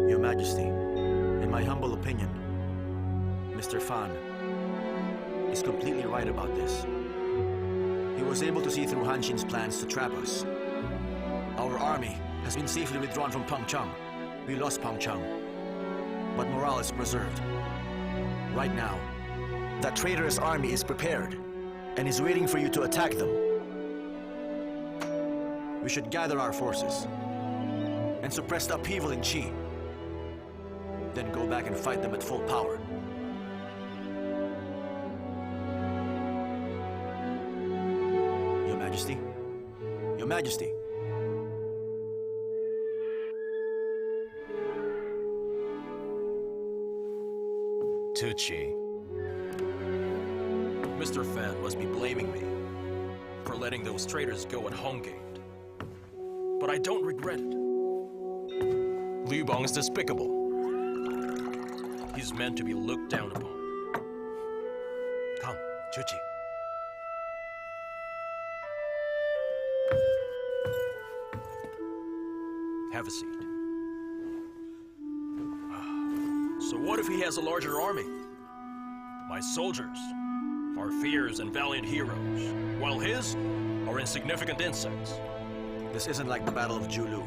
Your Majesty, in my humble opinion, Mr. Fan is completely right about this. He was able to see through Han Xin's plans to trap us. Our army has been safely withdrawn from Pengcheng. We lost Pengcheng, but morale is preserved. Right now, that traitorous army is prepared and is waiting for you to attack them. We should gather our forces and suppress the upheaval in Qi. Then go back and fight them at full power. Your Majesty? Your Majesty? Tucci. Mr. Fan must be blaming me for letting those traitors go at Hongate. But I don't regret it. Liu Bang is despicable. He's meant to be looked down upon. Come, Chuchi. Have a seat. So what if he has a larger army? My soldiers are fierce and valiant heroes, while his are insignificant insects. This isn't like the Battle of Julu.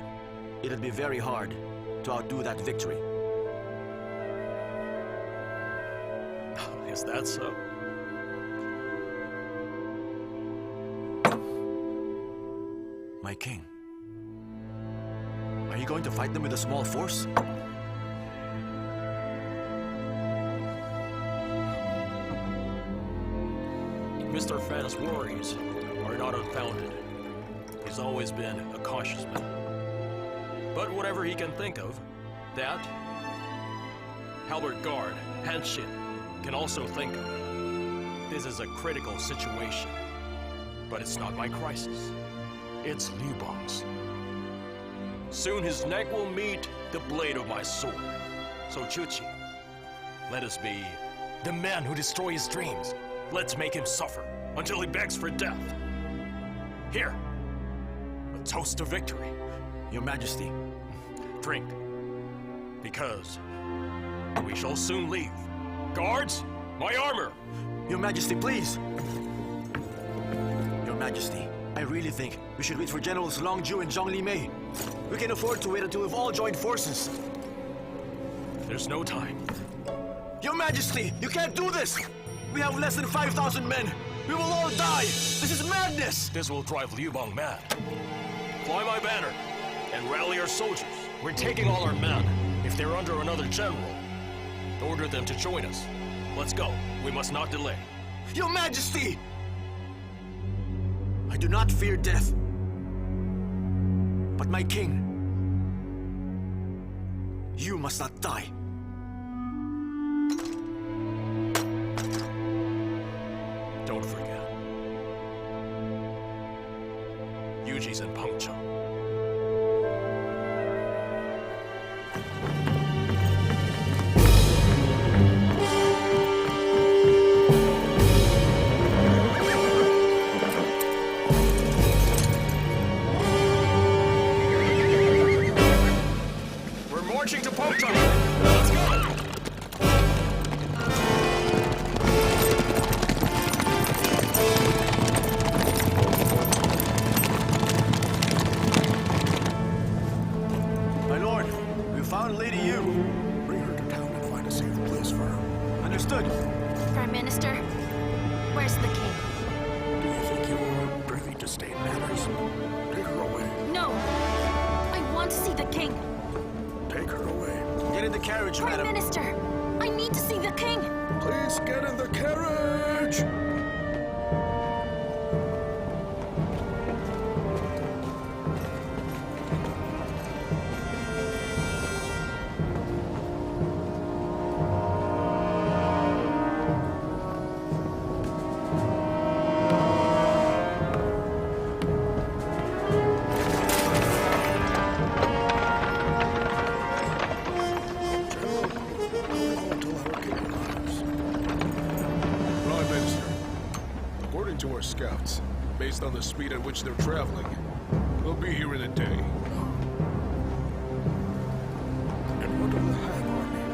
It'd be very hard to outdo that victory. Is that so? My king. Are you going to fight them with a small force? Mr. Fan's worries are not unfounded. He's always been a cautious man. But whatever he can think of, that Halbert Guard, Han Xin, can also think of. This is a critical situation. But it's not my crisis. It's Liu Bang's. Soon his neck will meet the blade of my sword. So Chuchi, let us be the man who destroys his dreams. Let's make him suffer until he begs for death. Here, a toast to victory. Your Majesty. Drink, because we shall soon leave. Guards, my armor! Your Majesty, please! Your Majesty, I really think we should wait for Generals Long Ju and Zhang Li Mei. We can afford to wait until we've all joined forces. There's no time. Your Majesty, you can't do this! We have less than 5,000 men! We will all die! This is madness! This will drive Liu Bang mad. Fly my banner and rally our soldiers. We're taking all our men. If they're under another general, order them to join us. Let's go. We must not delay. Your Majesty! I do not fear death. But my king, you must not die. Don't forget. Yuji's in Pengcheng. Marching to Pengcheng! Let's go! My lord, we found Lady Yu. Bring her to town and find a safe place for her. Understood. Prime Minister, where's the king? Do you think you are privy to state matters? Take her away. No! I want to see the king! Take her away. Get in the carriage, Prime madam. Minister, I need to see the king! Please get in the carriage! Prime Minister, to our scouts. Based on the speed at which they're traveling, they'll be here in a day. And what of the Han army?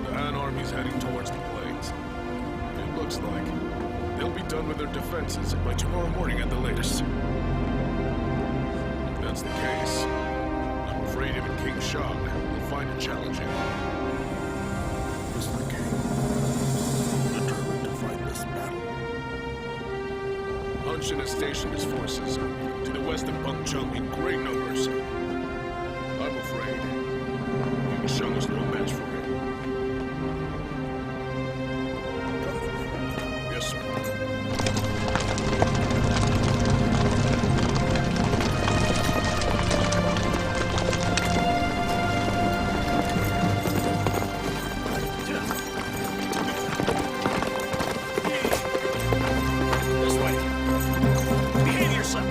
The Han army's heading towards the plains. It looks like they'll be done with their defenses by tomorrow morning at the latest. If that's the case, I'm afraid even King Xiang will find it challenging. Is the king determined to fight this battle? Han Xin has stationed his forces to the west of Bangcheng in great numbers. I'm afraid King Xiang is no match for him. Yes, sir. This way. Behave yourself.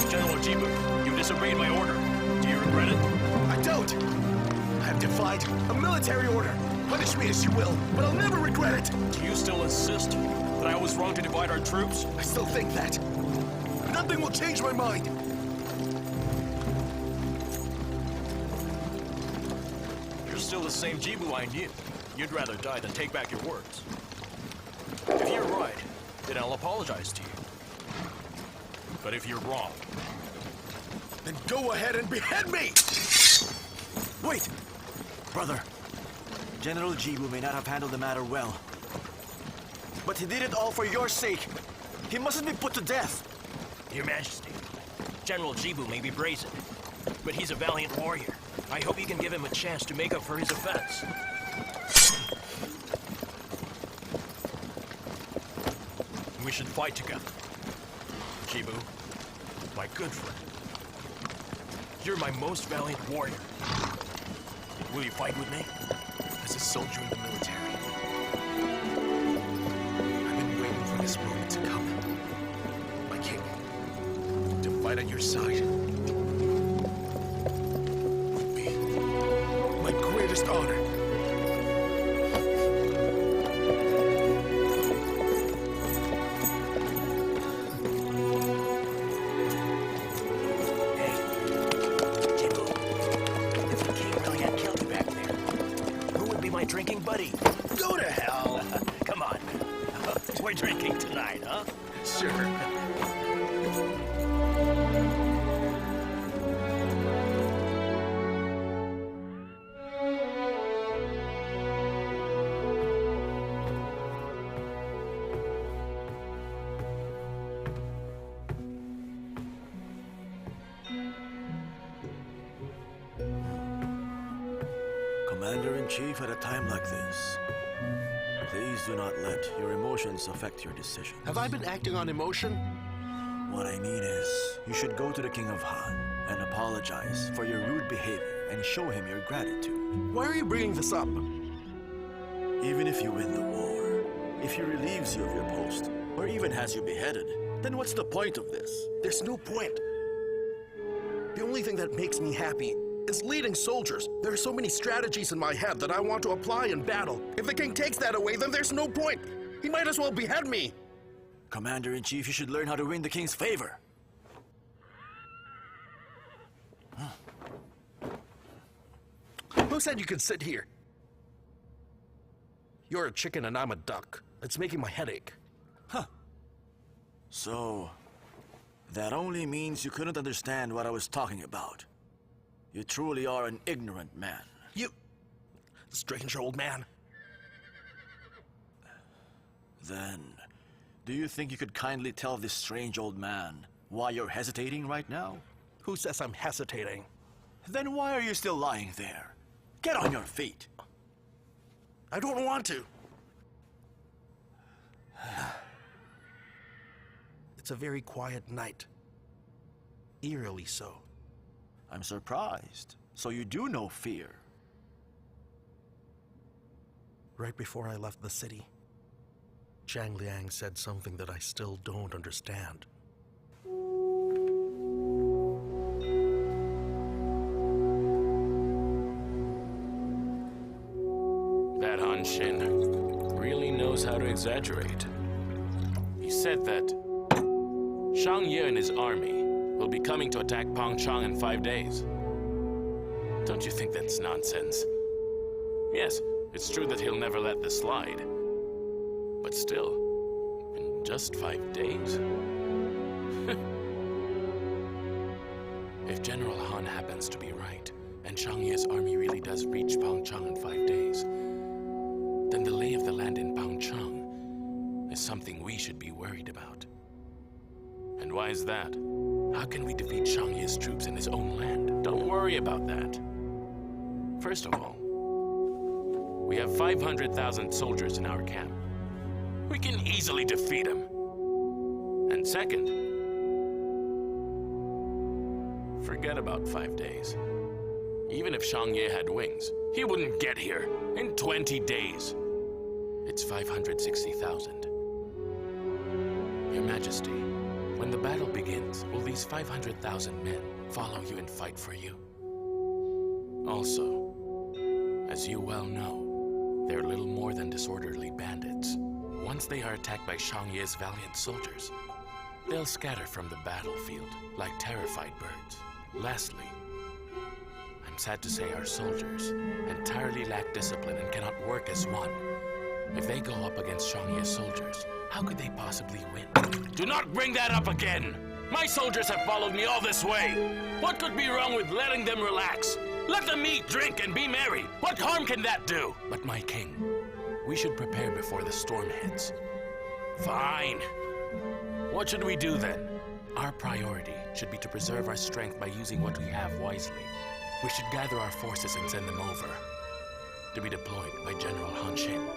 General Jibu, you disobeyed my order. Do you regret it? I don't. I have defied a military order. Punish me as you will, but I'll never regret it. Do you still insist that I was wrong to divide our troops? I still think that. Nothing will change my mind. You're still the same Jibu I knew. You'd rather die than take back your words. If you're right, then I'll apologize to you. But if you're wrong, Then go ahead and behead me! Wait! Brother, General Jibu may not have handled the matter well. But he did it all for your sake. He mustn't be put to death. Your Majesty, General Jibu may be brazen, but he's a valiant warrior. I hope you can give him a chance to make up for his offense. we should fight together. Jibu, my good friend. You're my most valiant warrior. Will you fight with me? As a soldier in the military, I've been waiting for this moment to come. My king, to fight at your side would be my greatest honor. Hey, Jibu, if the king really had killed you back there, who would be my drinking buddy? Go to hell! Come on. We're drinking tonight, huh? Sure. Commander-in-Chief, at a time like this, please do not let your emotions affect your decisions. Have I been acting on emotion? What I mean is, you should go to the King of Han and apologize for your rude behavior and show him your gratitude. Why are you bringing this up? Even if you win the war, if he relieves you of your post, or even has you beheaded, then what's the point of this? There's no point. The only thing that makes me happy is leading soldiers. There are so many strategies in my head that I want to apply in battle. If the king takes that away, then there's no point. He might as well behead me. Commander-in-Chief, you should learn how to win the king's favor. Who said you could sit here? You're a chicken and I'm a duck. It's making my head ache. So, that only means you couldn't understand what I was talking about. You truly are an ignorant man. You... strange old man. Then, do you think you could kindly tell this strange old man why you're hesitating right now? Who says I'm hesitating? Then why are you still lying there? Get on your feet. I don't want to. It's a very quiet night. Eerily so. I'm surprised. So you do know fear. Right before I left the city, Zhang Liang said something that I still don't understand. That Han Xin really knows how to exaggerate. You said that Xiang Yu and his army will be coming to attack Pangchang in 5 days. Don't you think that's nonsense? Yes, it's true that he'll never let this slide. But still, in just 5 days? If General Han happens to be right, and Xiang Yu's army really does reach Pangchang in 5 days, then the lay of the land in Pangchang is something we should be worried about. And why is that? How can we defeat Xiang Yu's troops in his own land? Don't worry about that. First of all, we have 500,000 soldiers in our camp. We can easily defeat him. And second, forget about 5 days. Even if Xiang Yu had wings, he wouldn't get here in 20 days. It's 560,000. Your Majesty, when the battle begins, will these 500,000 men follow you and fight for you? Also, as you well know, they're little more than disorderly bandits. Once they are attacked by Xiang Yu's valiant soldiers, they'll scatter from the battlefield like terrified birds. Lastly, I'm sad to say our soldiers entirely lack discipline and cannot work as one. If they go up against Xiang Yu's soldiers, how could they possibly win? Do not bring that up again! My soldiers have followed me all this way! What could be wrong with letting them relax? Let them eat, drink, and be merry! What harm can that do? But my king, we should prepare before the storm hits. Fine. What should we do then? Our priority should be to preserve our strength by using what we have wisely. We should gather our forces and send them over to be deployed by General Han Xin.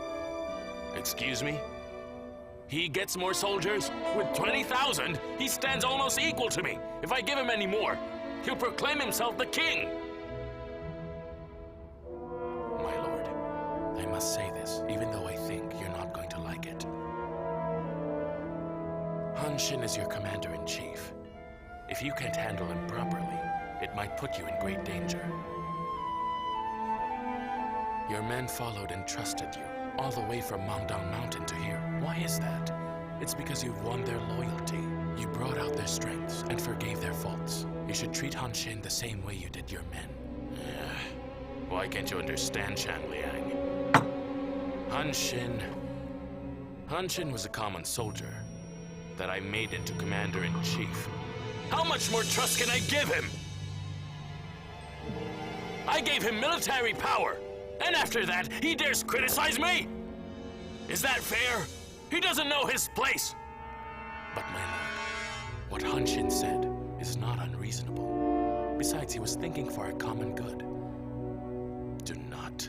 Excuse me? He gets more soldiers? With 20,000, he stands almost equal to me. If I give him any more, he'll proclaim himself the king. My lord, I must say this, even though I think you're not going to like it. Han Xin is your commander-in-chief. If you can't handle him properly, it might put you in great danger. Your men followed and trusted you, all the way from Mangdang Mountain to here. Why is that? It's because you've won their loyalty. You brought out their strengths and forgave their faults. You should treat Han Xin the same way you did your men. Why can't you understand, Shan Liang? Han Xin was a common soldier that I made into commander-in-chief. How much more trust can I give him? I gave him military power, and after that, he dares criticize me? Is that fair? He doesn't know his place. But my lord, what Han Xin said is not unreasonable. Besides, he was thinking for our common good. Do not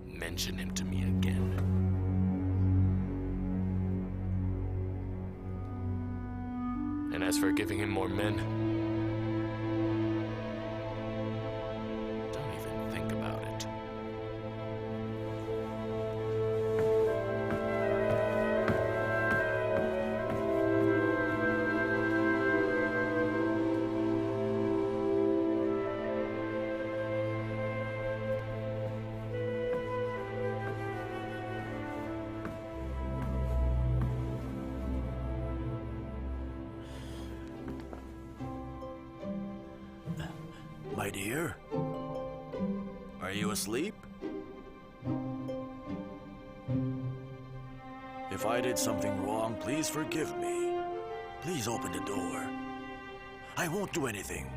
mention him to me again. And as for giving him more men, don't even think about it. My dear, are you asleep? If I did something wrong, please forgive me. Please open the door. I won't do anything.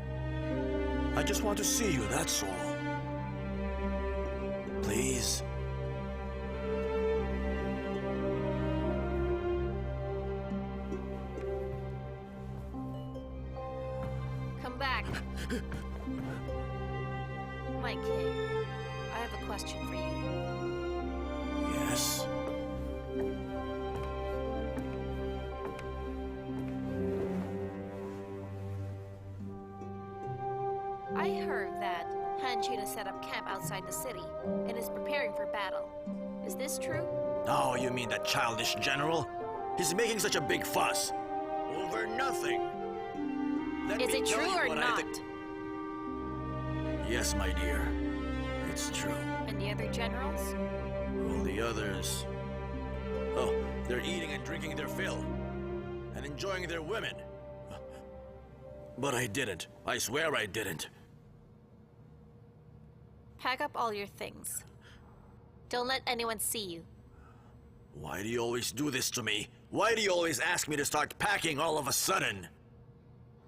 I just want to see you, that's all. Please. Come back. My king, I have a question for you. Yes? I heard that Han Xin has set up camp outside the city and is preparing for battle. Is this true? Oh, you mean that childish general? He's making such a big fuss. Over nothing. Let Is me it tell true you or what I not? think. Yes, my dear. It's true. And the other generals? All the others... Oh, They're eating and drinking their fill, and enjoying their women. But I didn't. I swear I didn't. Pack up all your things. Don't let anyone see you. Why do you always do this to me? Why do you always ask me to start packing all of a sudden?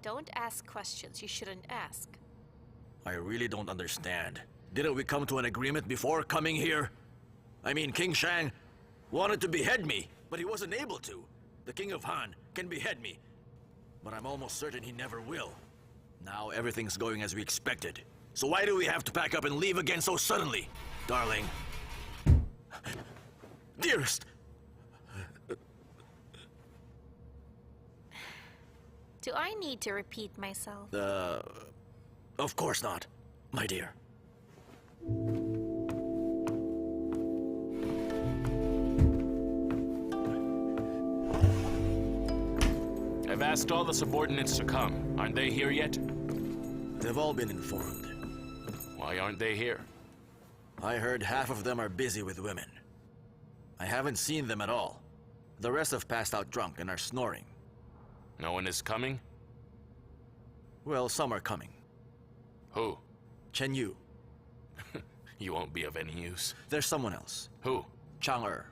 Don't ask questions you shouldn't ask. I really don't understand. Didn't we come to an agreement before coming here? I mean, King Shang wanted to behead me, but he wasn't able to. The King of Han can behead me, but I'm almost certain he never will. Now everything's going as we expected. So why do we have to pack up and leave again so suddenly? Darling. Dearest. Do I need to repeat myself? Of course not, my dear. I've asked all the subordinates to come. Aren't they here yet? They've all been informed. Why aren't they here? I heard half of them are busy with women. I haven't seen them at all. The rest have passed out drunk and are snoring. No one is coming? Well, some are coming. Who? Xiang Yu. You won't be of any use. There's someone else. Who? Chang'e.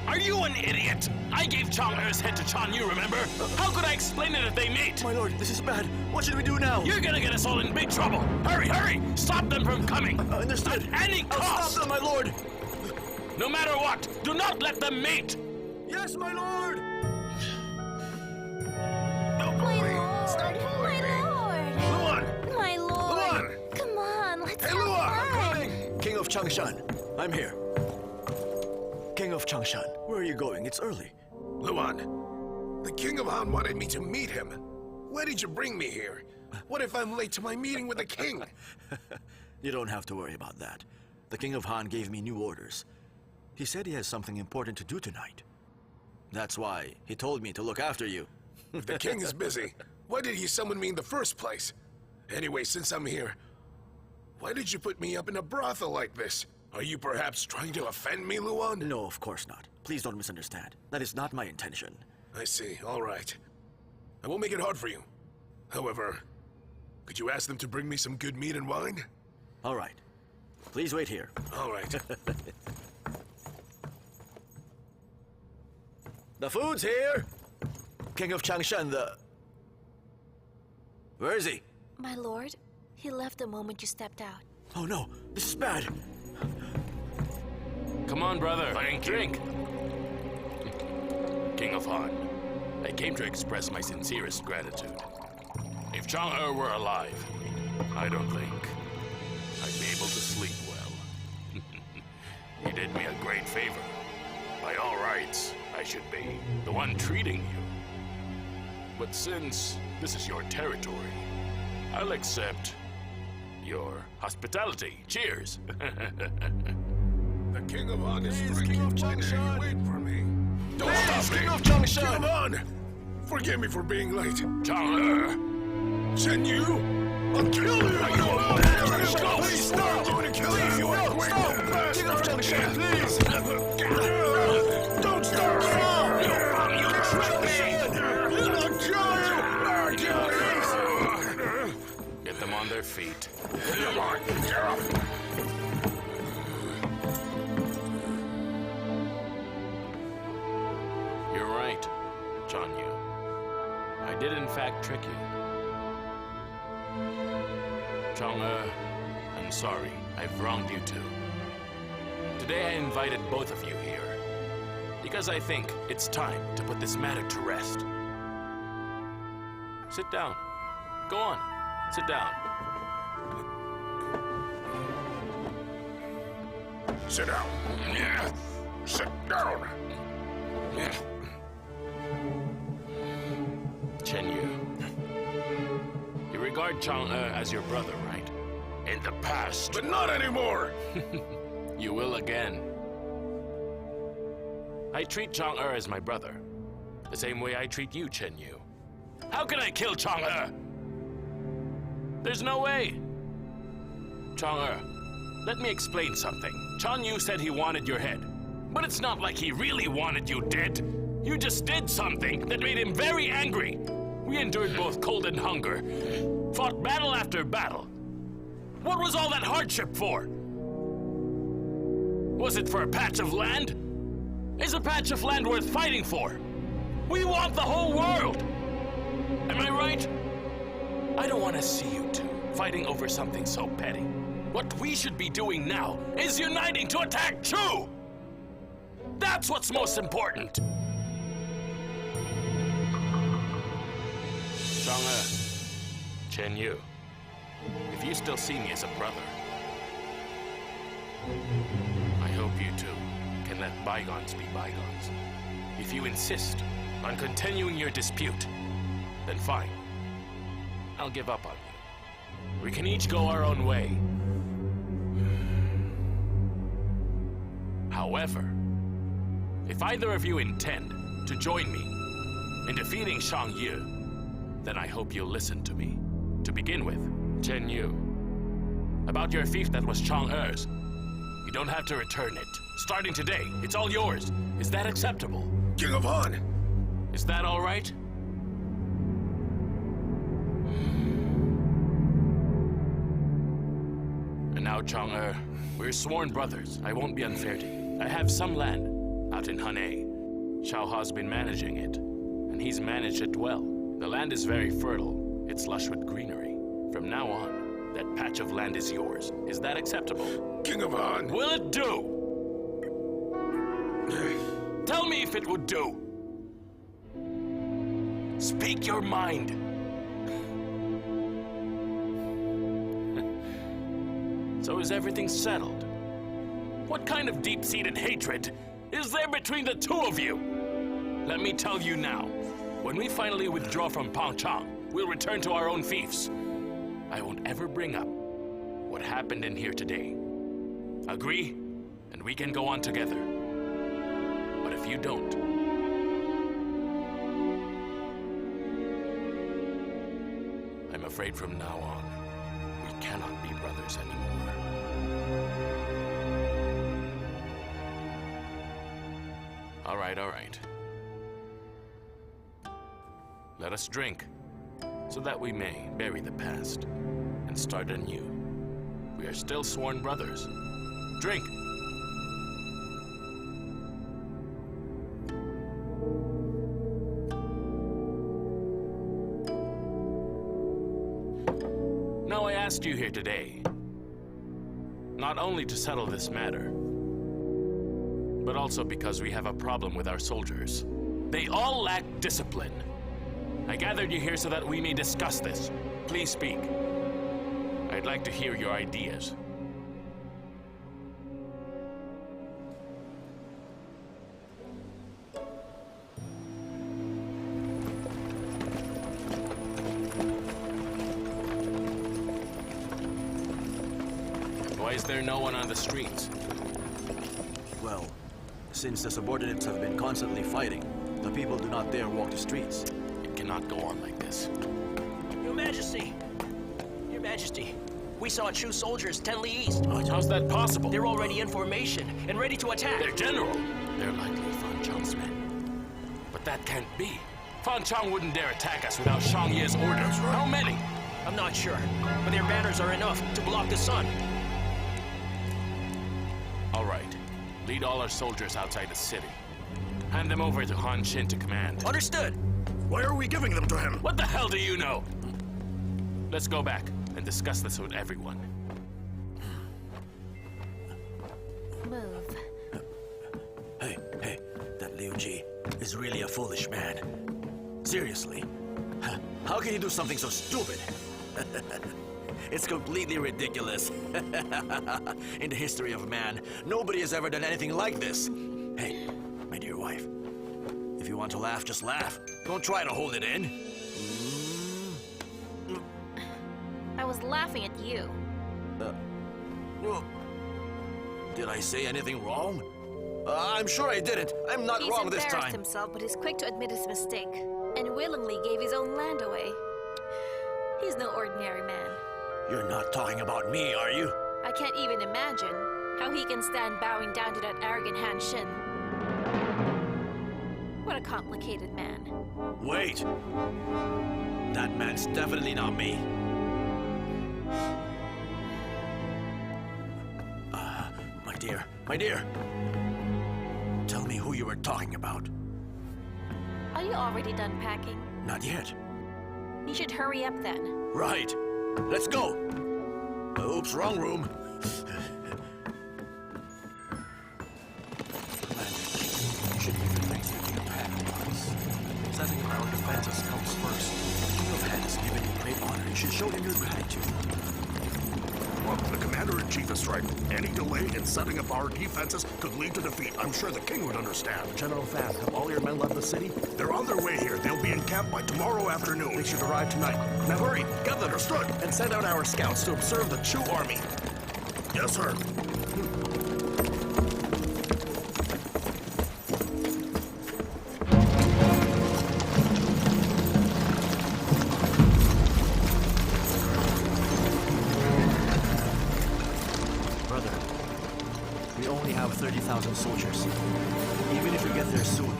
Are you an idiot? I gave Chang'e's head to Xiang Yu, remember? How could I explain it if they meet? My lord, this is bad. What should we do now? You're gonna get us all in big trouble. Hurry, hurry! Stop them from coming! Understood. At any I'll cost! stop them, my lord! No matter what, do not let them meet! Yes, my lord! My lord! Come on, let's have fun! King of Changshan, I'm here. King of Changshan, where are you going? It's early. Luan, the King of Han wanted me to meet him. Why did you bring me here? What if I'm late to my meeting with the king? You don't have to worry about that. The King of Han gave me new orders. He said he has something important to do tonight. That's why he told me to look after you. If the king is busy, why did he summon me in the first place? Anyway, since I'm here, why did you put me up in a brothel like this? Are you perhaps trying to offend me, Luan? No, of course not. Please don't misunderstand. That is not my intention. I see, all right. I won't make it hard for you. However, could you ask them to bring me some good meat and wine? All right. Please wait here. All right. The food's here! King of Changshan, Where is he? My lord, he left the moment you stepped out. Oh no, this is bad! Come on, brother. Drink. King of Han, I came to express my sincerest gratitude. If Chang'e were alive, I don't think I'd be able to sleep well. He did me a great favor. By all rights, I should be the one treating you. But since this is your territory, I'll accept your hospitality. Cheers. The King of Han is Please, drinking. King of Changshan. Wait for me. Don't Please, stop me. King of Changshan. Come on. Forgive me for being late. Chang'e! Shen Yu, I'll kill you. Please stop! I'm going to kill you. Stop! King of Changshan, please! Don't stop! Get them on their feet. Come on, get up. You're right, Xiang Yu. I did in fact trick you. Chang'e, I'm sorry. I've wronged you too. Today I invited both of you here because I think it's time to put this matter to rest. Sit down. Go on. Sit down. Sit down. Yeah. Sit down. Yeah. Xiang Yu, you regard Chang'e as your brother, right? In the past. But not anymore. You will again. I treat Chang'e as my brother, the same way I treat you, Xiang Yu. How can I kill Chang'e? There's no way. Chang'e, let me explain something. Xiang Yu said he wanted your head. But it's not like he really wanted you dead. You just did something that made him very angry. We endured both cold and hunger, fought battle after battle. What was all that hardship for? Was it for a patch of land? Is a patch of land worth fighting for? We want the whole world! Am I right? I don't want to see you two fighting over something so petty. What we should be doing now is uniting to attack Chu! That's what's most important! Xiang Yu, if you still see me as a brother, I hope you two can let bygones be bygones. If you insist on continuing your dispute, then fine. I'll give up on you. We can each go our own way. However, if either of you intend to join me in defeating Xiang Yu, then I hope you'll listen to me. To begin with, Xiang Yu, about your fief that was Chang Er's, you don't have to return it. Starting today, it's all yours. Is that acceptable? King of Han! Is that all right? And now, Chang we're sworn brothers. I won't be unfair to you. I have some land out in Hanei. Xiao Ha's been managing it, and he's managed it well. The land is very fertile. It's lush with greenery. From now on, that patch of land is yours. Is that acceptable? King of Han! Will it do? Tell me if it would do. Speak your mind. So is everything settled? What kind of deep-seated hatred is there between the two of you? Let me tell you now. When we finally withdraw from Pangchang, we'll return to our own fiefs. I won't ever bring up what happened in here today. Agree? And we can go on together. But if you don't, I'm afraid from now on, we cannot be brothers anymore. All right, all right. Let us drink, so that we may bury the past and start anew. We are still sworn brothers. Drink! Now I asked you here today, not only to settle this matter, but also because we have a problem with our soldiers. They all lack discipline. I gathered you here so that we may discuss this. Please speak. I'd like to hear your ideas. Why is there no one on the streets? Well, since the subordinates have been constantly fighting, the people do not dare walk the streets. It cannot go on like this. Your Majesty! Your Majesty, we saw Chu soldiers 10 li east. How's that possible? They're already in formation and ready to attack. Their general! They're likely Fan Chang's men. But that can't be. Fan Chang wouldn't dare attack us without Xiang Ye's orders. How many? I'm not sure, but their banners are enough to block the sun. All right. Lead all our soldiers outside the city. Hand them over to Han Xin to command. Understood. Why are we giving them to him? What the hell do you know? Let's go back and discuss this with everyone. Move. Hey, that Liu Ji is really a foolish man. Seriously. How can he do something so stupid? It's completely ridiculous. In the history of man, nobody has ever done anything like this. Hey, my dear wife, if you want to laugh, just laugh. Don't try to hold it in. I was laughing at you. Well, did I say anything wrong? I'm sure I didn't. I'm not wrong this He's embarrassed time. himself, but he's quick to admit his mistake, and willingly gave his own land away. He's no ordinary man. You're not talking about me, are you? I can't even imagine. How he can stand bowing down to that arrogant Han Xin. What a complicated man. Wait! That man's definitely not me. My dear. Tell me who you were talking about. Are you already done packing? Not yet. You should hurry up then. Right. Let's go. Oops, wrong room. Commander, you should be relaxing your pack-wise. Setting up our defenses comes first. The King of Han has given you great honor. You should show him your gratitude. Well, the Commander-in-Chief is right. Any delay in setting up our defenses could lead to defeat. I'm sure the King would understand. General Fan, have all your men left the city? They're on their way here. They'll be in camp by tomorrow afternoon. They should arrive tonight. Now hurry, get that understood. And send out our scouts to observe the Chu army. Yes, sir. Brother, we only have 30,000 soldiers. Even if we get there soon,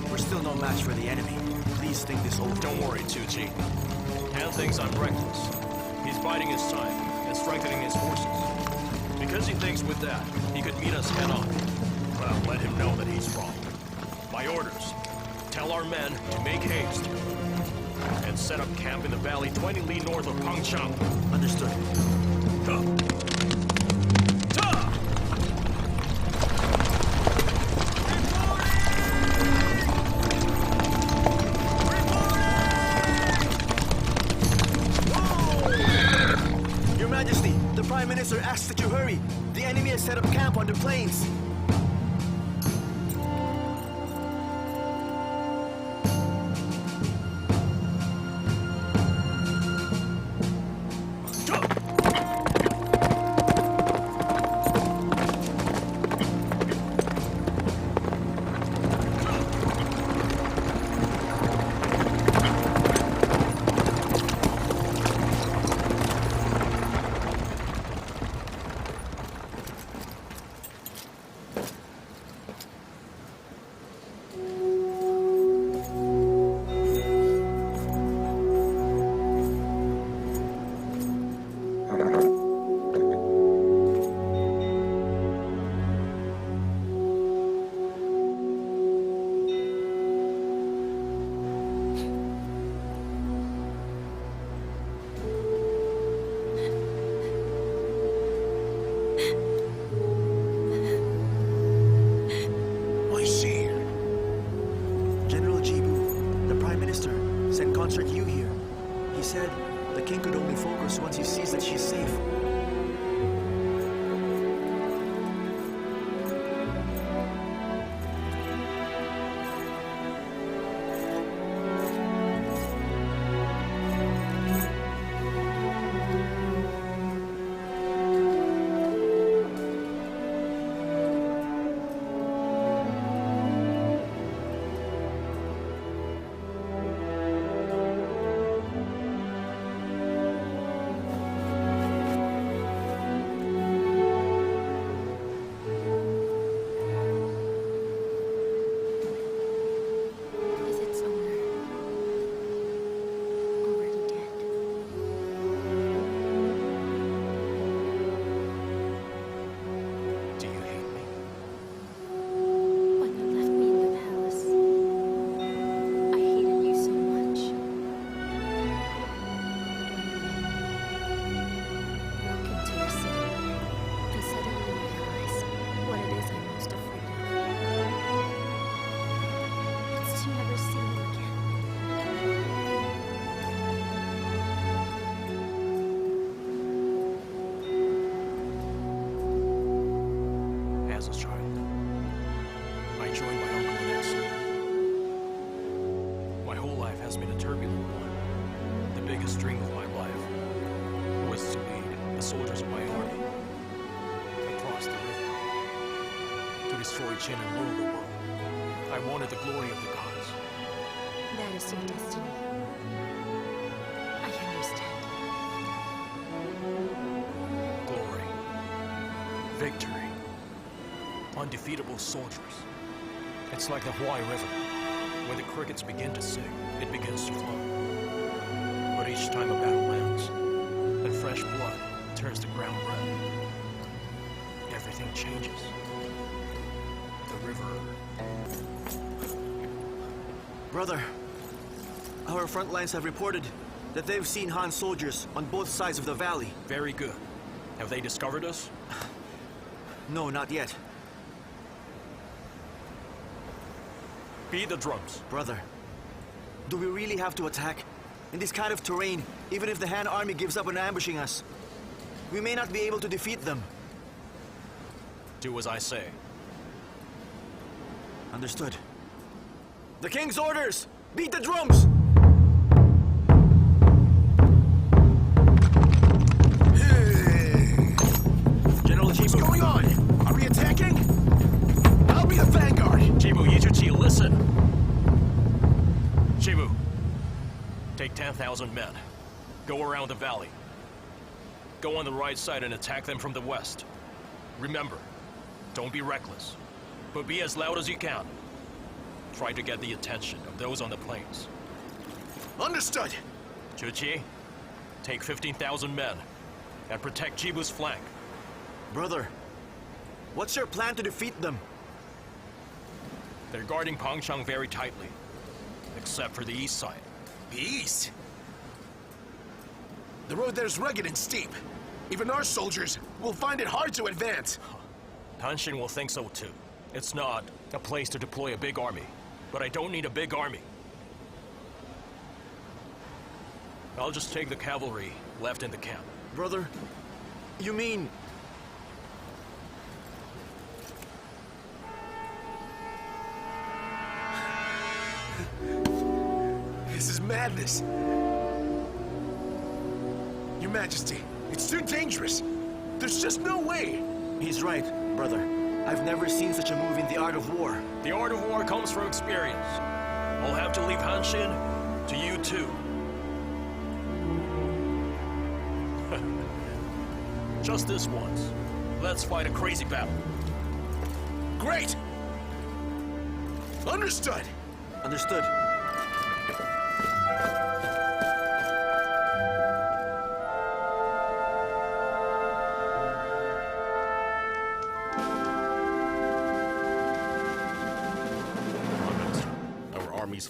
we're still no match for the enemy. Please think this over. Don't worry, Chu-Chi. Han thinks I'm reckless. He's biding his time and strengthening his forces. Because he thinks with that, he could meet us head-on. Well, let him know that he's wrong. My orders. Tell our men to make haste and set up camp in the valley 20 li north of Pangchang. Understood. Come. Your Majesty, the Prime Minister asks that you hurry. The enemy has set up camp on the plains. Liu here. He said the king could only focus once he sees that she's safe. As a child, I joined my uncle in exile. My whole life has been a turbulent one. The biggest dream of my life was to lead the soldiers of my army across the river to destroy Qin and rule the world. I wanted the glory of the gods. That is your destiny. I understand. Glory, victory, undefeatable soldiers. It's like the Huai River. When the crickets begin to sing, it begins to flow. But each time a battle ends, and fresh blood turns the ground red, everything changes. The river... Brother, our front lines have reported that they've seen Han soldiers on both sides of the valley. Very good. Have they discovered us? No, not yet. Beat the drums. Brother, do we really have to attack? In this kind of terrain, even if the Han army gives up on ambushing us, we may not be able to defeat them. Do as I say. Understood. The king's orders! Beat the drums! General Jibu, what's going on? Are we attacking? I'll be the vanguard! Jibu, Yichuchi, listen! Jibu, take 10,000 men. Go around the valley. Go on the right side and attack them from the west. Remember, don't be reckless, but be as loud as you can. Try to get the attention of those on the plains. Understood! Chuchi, take 15,000 men and protect Jibu's flank. Brother, what's your plan to defeat them? They're guarding Pangchang very tightly, except for the east side. The east? The road there's rugged and steep. Even our soldiers will find it hard to advance. Tanshin will think so too. It's not a place to deploy a big army, but I don't need a big army. I'll just take the cavalry left in the camp. Brother, you mean... This is madness. Your Majesty, it's too dangerous. There's just no way. He's right, brother. I've never seen such a move in the art of war. The art of war comes from experience. I'll have to leave Hanshin to you too. Just this once. Let's fight a crazy battle. Great! Understood! Understood.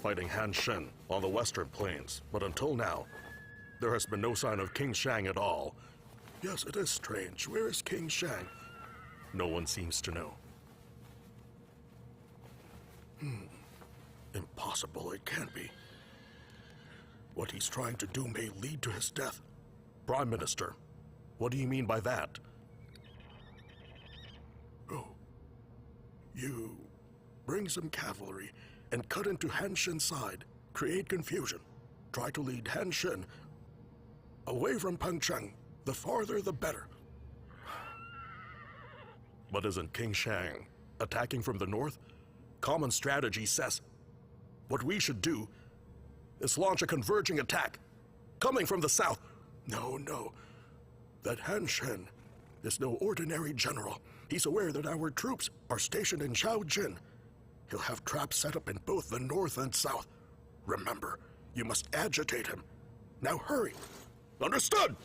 Fighting Han Shen on the western plains, but until now, there has been no sign of King Xiang at all. Yes, it is strange. Where is King Xiang? No one seems to know. Impossible, it can't be. What he's trying to do may lead to his death. Prime Minister, what do you mean by that? Oh, you bring some cavalry and cut into Han Shen's side, create confusion, try to lead Han Shen away from Pangcheng. The farther, the better. But isn't King Xiang attacking from the north? Common strategy says what we should do is launch a converging attack, coming from the south. No. That Han Shen is no ordinary general. He's aware that our troops are stationed in Shaojin. He'll have traps set up in both the north and south. Remember, you must agitate him. Now hurry. Understood?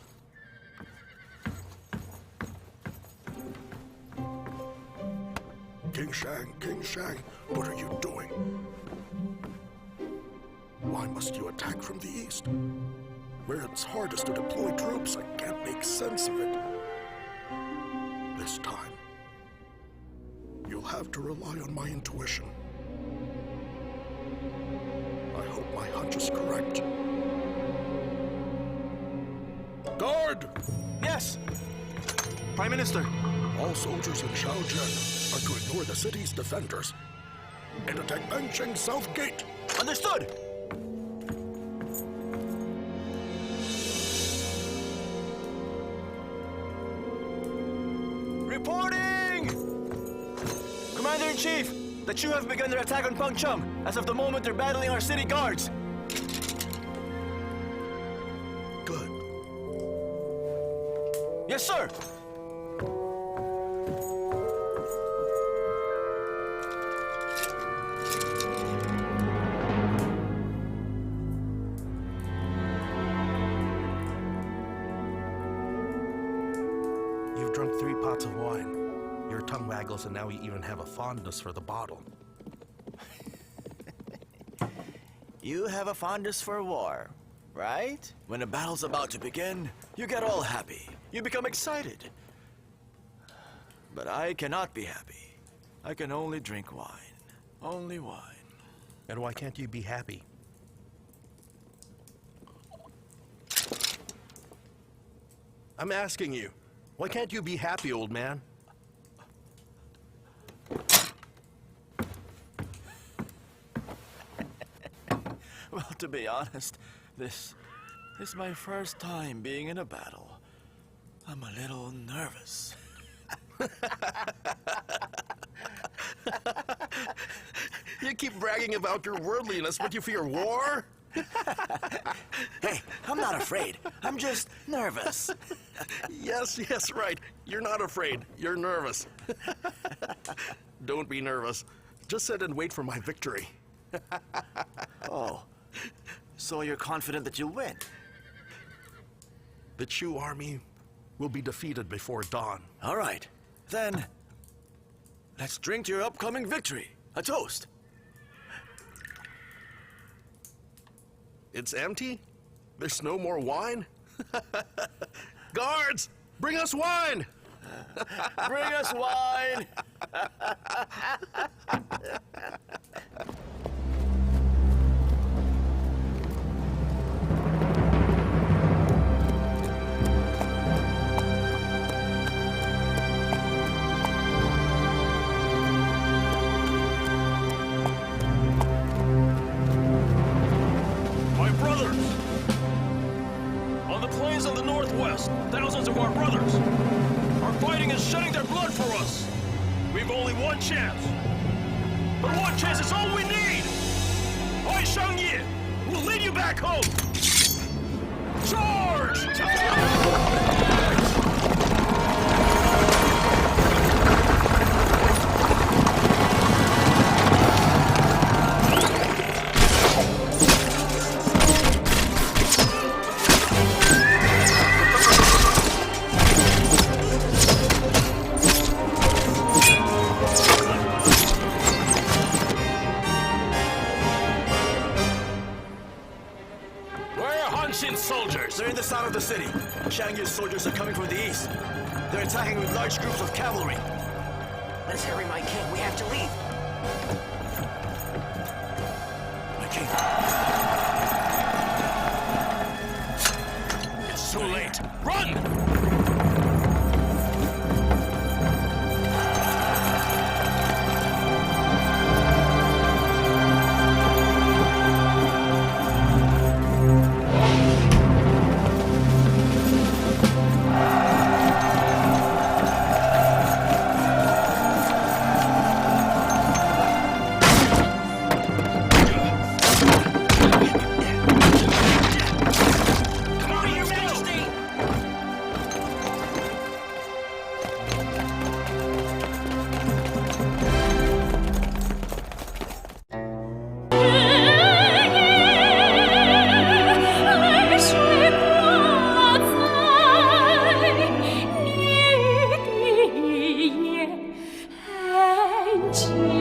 King Xiang, what are you doing? Why must you attack from the east? Where it's hardest to deploy troops, I can't make sense of it. This time, you'll have to rely on my intuition. I hope my hunch is correct. Guard! Yes! Prime Minister! All soldiers in Shaojin are to ignore the city's defenders and attack Pangcheng's south gate. Understood! Reporting! Commander-in-Chief, the Chu have begun their attack on Pangcheng. As of the moment, they're battling our city guards. Good. Yes, sir! Your tongue waggles and now you even have a fondness for the bottle. You have a fondness for war, right? When a battle's about to begin, you get all happy. You become excited. But I cannot be happy. I can only drink wine. Only wine. And why can't you be happy? I'm asking you, why can't you be happy, old man? Well, to be honest, this is my first time being in a battle. I'm a little nervous. You keep bragging about your worldliness, but you fear war? Hey, I'm not afraid. I'm just nervous. Yes, right. You're not afraid. You're nervous. Don't be nervous. Just sit and wait for my victory. Oh, so you're confident that you'll win? The Chu army will be defeated before dawn. All right, then let's drink to your upcoming victory. A toast. It's empty? There's no more wine? Guards, bring us wine! Bring us wine! Of the Northwest, thousands of our brothers are fighting and shedding their blood for us. We've only one chance. But one chance is all we need. I, Xiang Yu, will lead you back home. Charge! They're in the south of the city. Xiang Yu's soldiers are coming from the east. They're attacking with large groups of cavalry. Let's hurry, my king. We have to leave. My king. It's too late. Run! Chi